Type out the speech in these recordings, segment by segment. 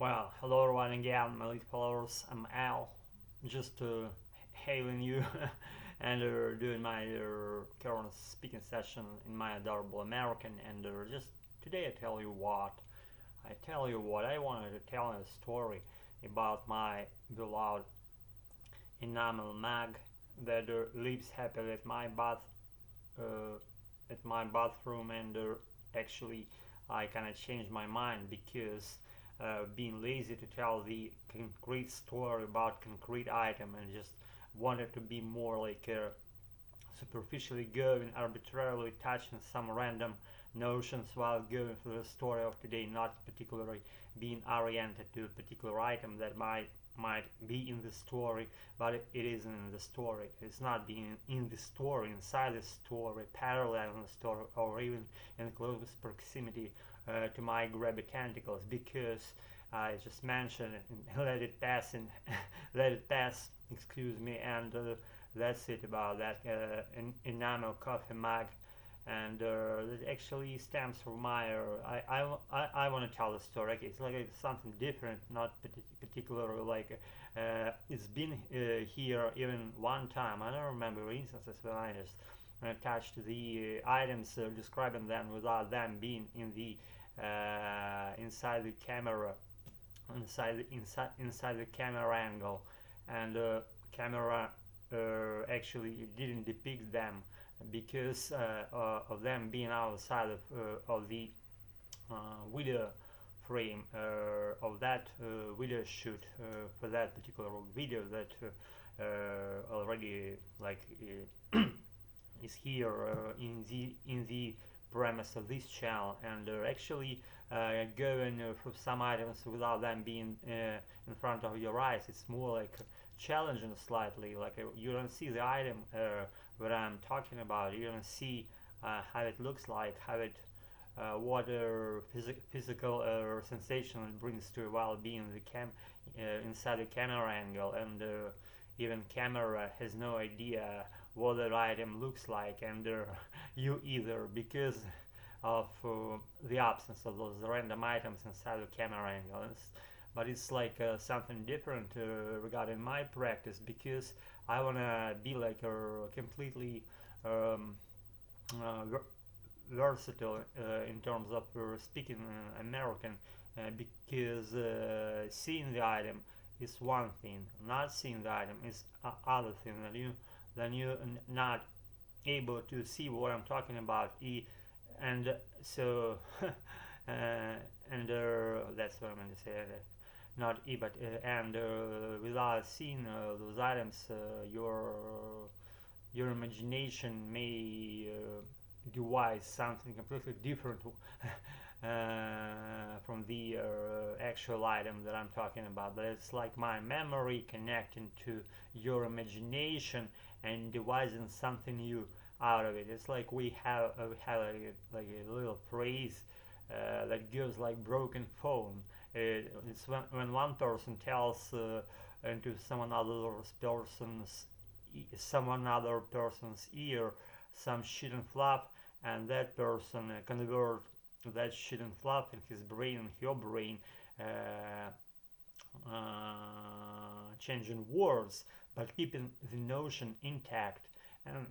Well, hello everyone again, my little followers. I'm Al, just hailing you and doing my current speaking session in my adorable American. And just today, I wanted to tell you a story about my beloved enamel mag that lives happily uh, at my bathroom, and actually I kind of changed my mind because being lazy to tell the concrete story about concrete item and just wanted to be more like superficially going, arbitrarily touching some random notions while going through the story of today, not particularly being oriented to a particular item that might be in the story, but it isn't in the story. It's not being in the story, inside the story, parallel in the story, or even in close proximity to my grabby tentacles, because I just mentioned it and let it pass and let it pass. Excuse me, and that's it about that enamel coffee mug. And it actually stems from my I want to tell the story. It's like it's something different, not particularly like it's been here even one time. I don't remember instances when I just attached the items, describing them without them being in the inside the camera, inside the camera angle, and camera actually didn't depict them because of them being outside of the video frame of that video shoot for that particular video that already like is here in the premise of this channel, and actually going through some items without them being in front of your eyes, it's more like challenging slightly. Like you don't see the item what I'm talking about. You don't see how it looks like, how it what physical sensation it brings to while being the inside the camera angle, and even camera has no idea what that item looks like, and you either, because of the absence of those random items inside the camera angle. But it's like something different regarding my practice, because I want to be like a completely um, versatile in terms of speaking American, because seeing the item is one thing, not seeing the item is other thing. Then you not able to see what I'm talking about. And so and that's what I'm going to say. Not E, but and without seeing those items, your imagination may devise something completely different from the actual item that I'm talking about. But it's like my memory connecting to your imagination and devising something new out of it. It's like we have like a little phrase that gives like broken phone. It's when one person tells into someone other person's ear some shit and fluff, and that person convert that shit and fluff in his brain and her brain, changing words but keeping the notion intact. And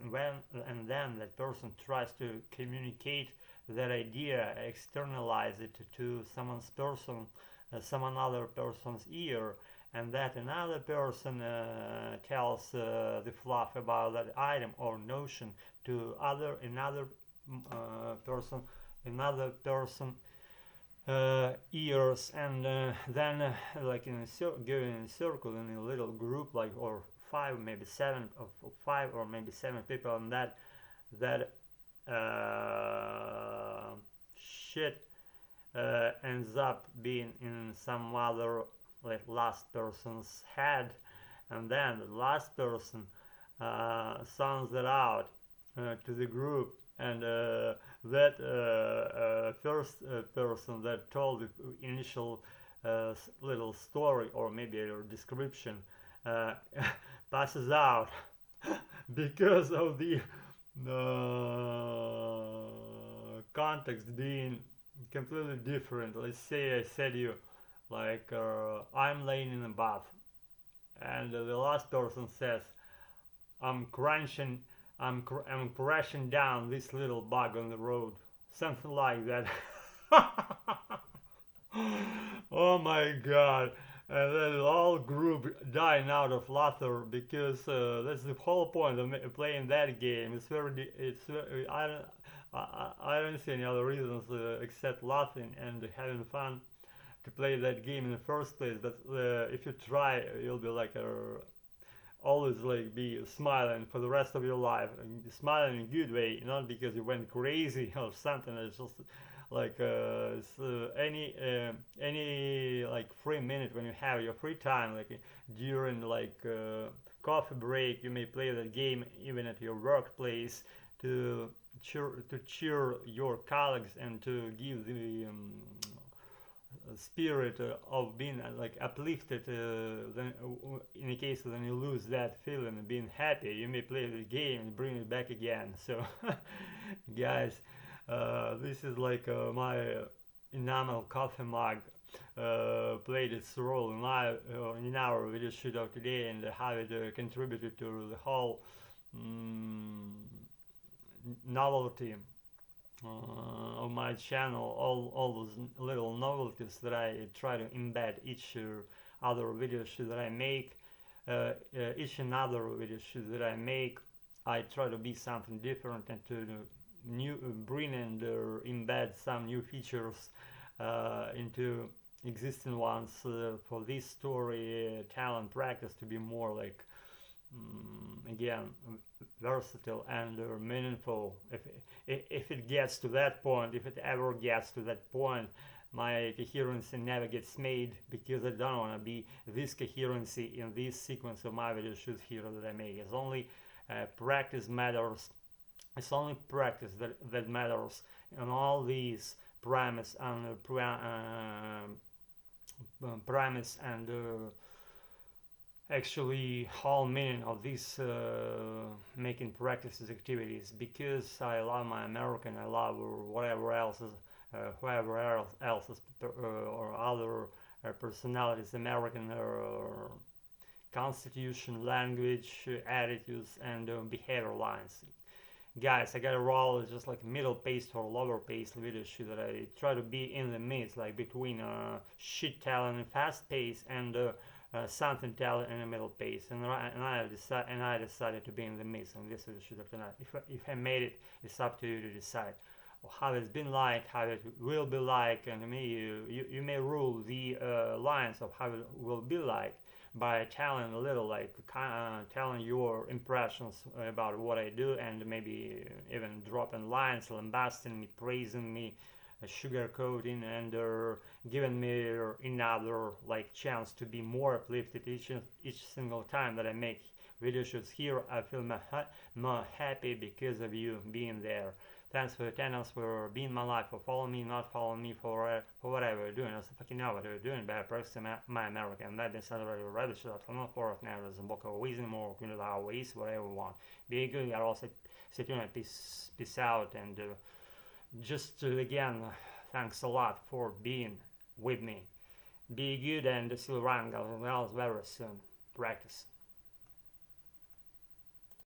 then that person tries to communicate that idea, externalize it to someone other person's ear, and that another person tells the fluff about that item or notion to person another person ears, and then like going in a circle in a little group, like, or five, maybe seven, of five or maybe seven people, and that shit ends up being in some other, like, last person's head, and then the last person sounds it out to the group, and that first person that told the initial little story or maybe a description uh, passes out because of the context being completely different. Let's say I said you like I'm laying in a bath, and the last person says, I'm crunching, I'm crashing down this little bug on the road, something like that. Oh my god. And then the whole group dying out of laughter because that's the whole point of playing that game. It's I don't see any other reasons except laughing and having fun to play that game in the first place. But if you try, you'll be like always like be smiling for the rest of your life, and smiling in a good way, not because you went crazy or something. It's just like any like free minute when you have your free time, like during like coffee break, you may play that game even at your workplace to cheer your colleagues and to give the spirit of being like uplifted. Then, in the case when you lose that feeling of being happy, you may play the game and bring it back again. So, guys, this is like my enamel coffee mug played its role in our video shoot of today, and how it contributed to the whole mm, novelty of my channel, all those little novelties that I try to embed each other video shoot that I make. Each another video shoot that I make, I try to be something different and to new bring and embed some new features into existing ones for this story talent practice to be more like again versatile and meaningful. If it gets to that point, if it ever gets to that point, my coherency never gets made, because I don't want to be this coherency in this sequence of my video shoots here that I make. It's only practice matters. It's only practice that matters, and all these premise and premise and actually whole meaning of this making practices activities, because I love my American, I love whatever else is whoever else is or other personalities, American constitution, language, attitudes, and behavior lines. Guys, I got a roll just like middle paced or lower paced video shoot that I try to be in the midst, like between shit talent and fast pace, and something talent in the middle pace, and I decided to be in the midst, and this is the shoot of tonight. If I made it, it's up to you to decide how it's been like, how it will be like, and you may rule the lines of how it will be like by telling a little, like telling your impressions about what I do, and maybe even dropping lines, lambasting me, praising me, sugarcoating, and giving me another like chance to be more uplifted each single time that I make video shoots here. I feel more happy because of you being there. Thanks for your attendance, for being my life, for following me, not following me, for whatever you're doing. I also fucking know what you're doing, but I practice my American. And that being said, already ready to that. I'm not for it now. There's a book of ways anymore. You know, our ways, whatever we want. Be good. I also sit tuned. Peace out. And just again, thanks a lot for being with me. Be good, and see you around, guys, very soon. Practice.